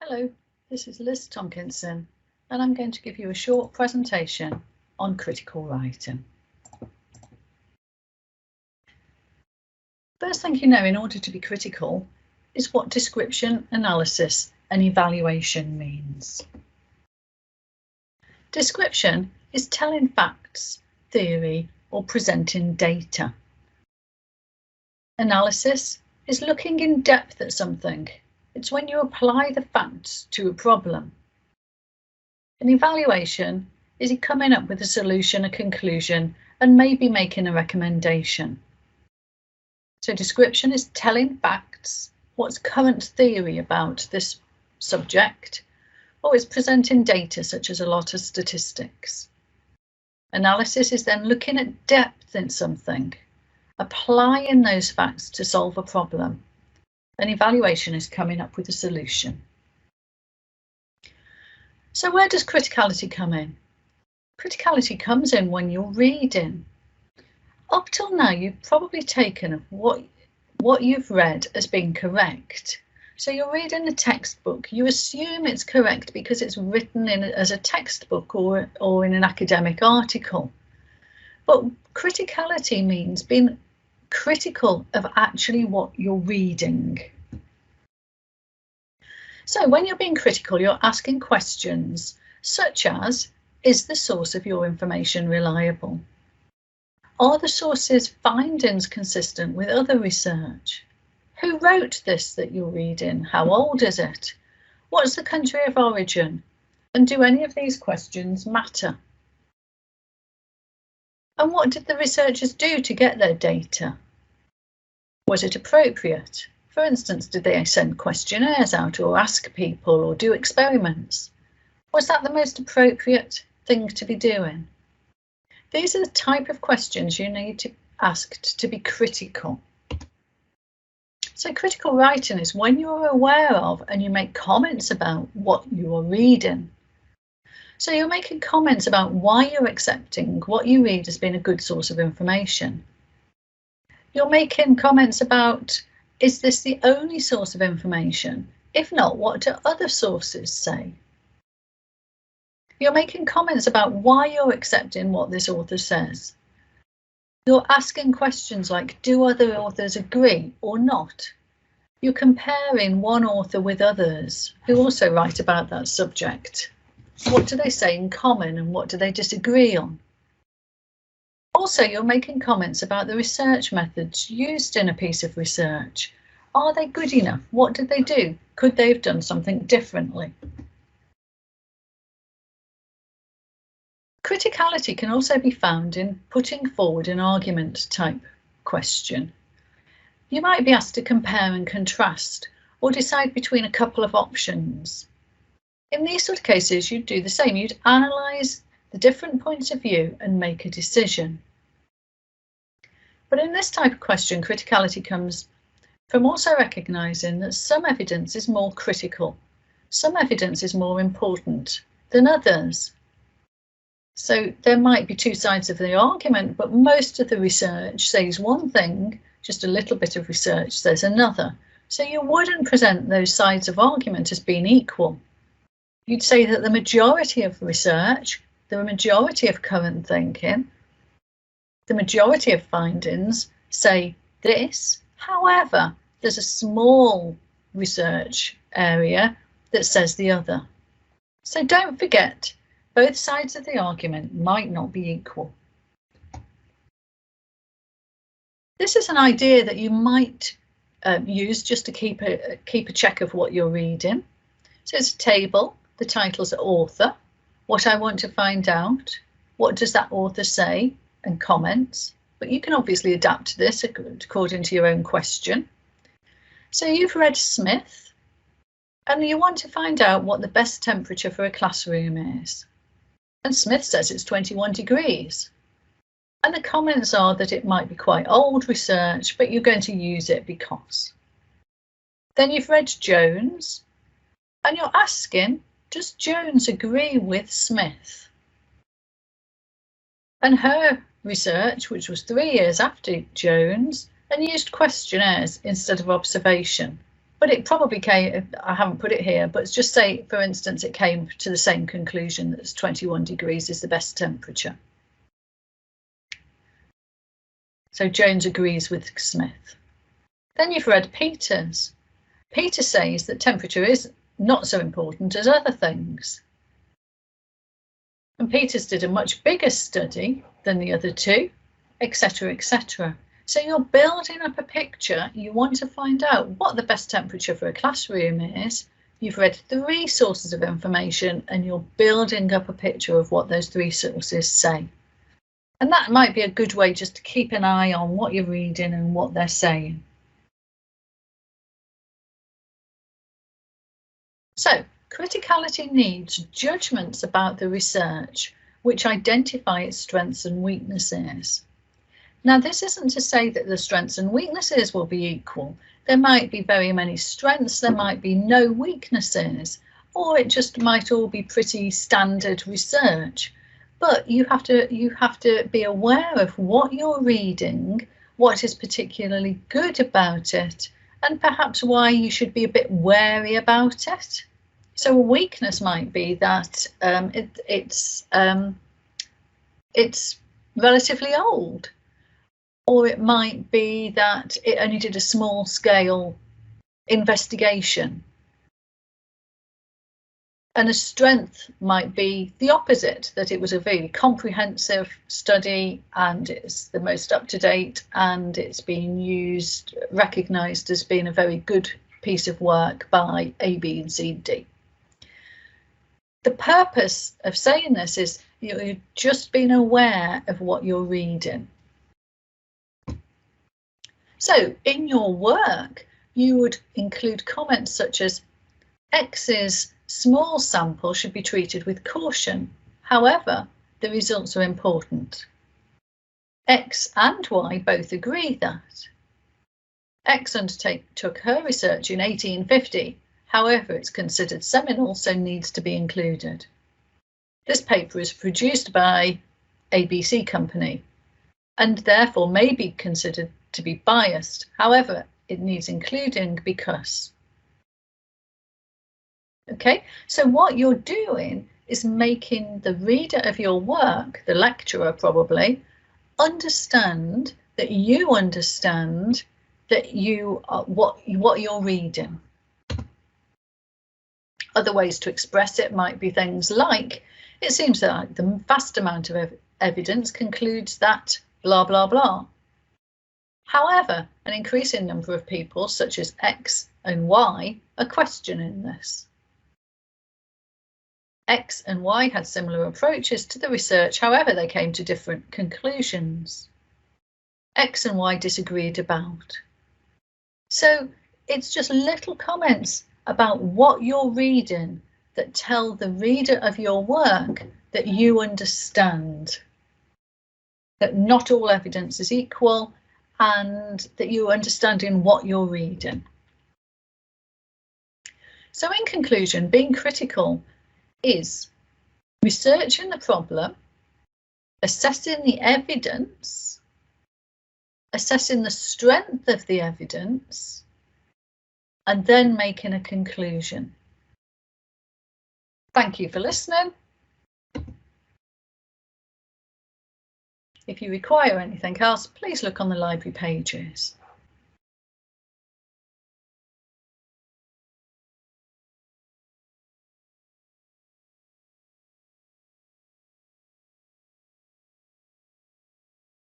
Hello, this is Liz Tomkinson, and I'm going to give you a short presentation on critical writing. First thing you know in order to be critical is what description, analysis, and evaluation means. Description is telling facts, theory, or presenting data. Analysis is looking in depth at something. It's when you apply the facts to a problem. An evaluation is coming up with a solution, a conclusion, and maybe making a recommendation. So description is telling facts, what's current theory about this subject, or it's presenting data such as a lot of statistics. Analysis is then looking at depth in something, applying those facts to solve a problem. An evaluation is coming up with a solution. So where does criticality come in? Criticality comes in when you're reading. Up till now, you've probably taken what you've read as being correct. So you're reading a textbook, you assume it's correct because it's written in as a textbook or in an academic article. But criticality means being critical of actually what you're reading. So when you're being critical, you're asking questions such as, is the source of your information reliable? Are the source's findings consistent with other research? Who wrote this that you're reading? How old is it? What's the country of origin? And do any of these questions matter? And what did the researchers do to get their data? Was it appropriate? For instance, did they send questionnaires out or ask people or do experiments? Was that the most appropriate thing to be doing? These are the type of questions you need to ask to be critical. So critical writing is when you're aware of and you make comments about what you're reading. So you're making comments about why you're accepting what you read as being a good source of information. You're making comments about, is this the only source of information? If not, what do other sources say? You're making comments about why you're accepting what this author says. You're asking questions like, do other authors agree or not? You're comparing one author with others who also write about that subject. What do they say in common and what do they disagree on? Also, you're making comments about the research methods used in a piece of research. Are they good enough? What did they do? Could they have done something differently? Criticality can also be found in putting forward an argument type question. You might be asked to compare and contrast or decide between a couple of options. In these sort of cases, you'd do the same. You'd analyse the different points of view and make a decision. But in this type of question, criticality comes from also recognising that some evidence is more critical, some evidence is more important than others. So there might be two sides of the argument, but most of the research says one thing, just a little bit of research says another. So you wouldn't present those sides of argument as being equal. You'd say that the majority of research, the majority of current thinking, the majority of findings say this. However, there's a small research area that says the other. So don't forget, both sides of the argument might not be equal. This is an idea that you might use just to keep a check of what you're reading. So it's a table, the title's author, what I want to find out, what does that author say, and comments. But you can obviously adapt this according to your own question. So you've read Smith, and you want to find out what the best temperature for a classroom is. And Smith says it's 21 degrees. And the comments are that it might be quite old research, but you're going to use it because. Then you've read Jones, and you're asking, does Jones agree with Smith? And her research, which was 3 years after Jones, and used questionnaires instead of observation. But it probably came, I haven't put it here, but just say, for instance, it came to the same conclusion that 21 degrees is the best temperature. So Jones agrees with Smith. Then you've read Peters. Peter says that temperature is not so important as other things. And Peters did a much bigger study than the other two, etc., etc. So you're building up a picture. You want to find out what the best temperature for a classroom is. You've read 3 sources of information and you're building up a picture of what those 3 sources say. And that might be a good way just to keep an eye on what you're reading and what they're saying. So, criticality needs judgments about the research which identify its strengths and weaknesses. Now, this isn't to say that the strengths and weaknesses will be equal. There might be very many strengths, there might be no weaknesses, or it just might all be pretty standard research. But you have to be aware of what you're reading, what is particularly good about it, and perhaps why you should be a bit wary about it. So a weakness might be that it's relatively old, or it might be that it only did a small scale investigation. And a strength might be the opposite, that it was a very comprehensive study and it's the most up-to-date and it's being used, recognised as being a very good piece of work by A, B and C, D. The purpose of saying this is you're just being aware of what you're reading. So in your work, you would include comments such as X's small sample should be treated with caution. However, the results are important. X and Y both agree that. X undertook her research in 1850. However, it's considered seminal, so needs to be included. This paper is produced by ABC Company and therefore may be considered to be biased. However, it needs including because. Okay, so what you're doing is making the reader of your work, the lecturer probably, understand that you understand that you are what you're reading. Other ways to express it might be things like, it seems that the vast amount of evidence concludes that blah, blah, blah. However, an increasing number of people, such as X and Y, are questioning this. X and Y had similar approaches to the research, however, they came to different conclusions. X and Y disagreed about. So it's just little comments about what you're reading that tell the reader of your work that you understand that not all evidence is equal and that you're understanding what you're reading. So in conclusion, being critical is researching the problem, assessing the evidence, assessing the strength of the evidence, and then making a conclusion. Thank you for listening. If you require anything else, please look on the library pages.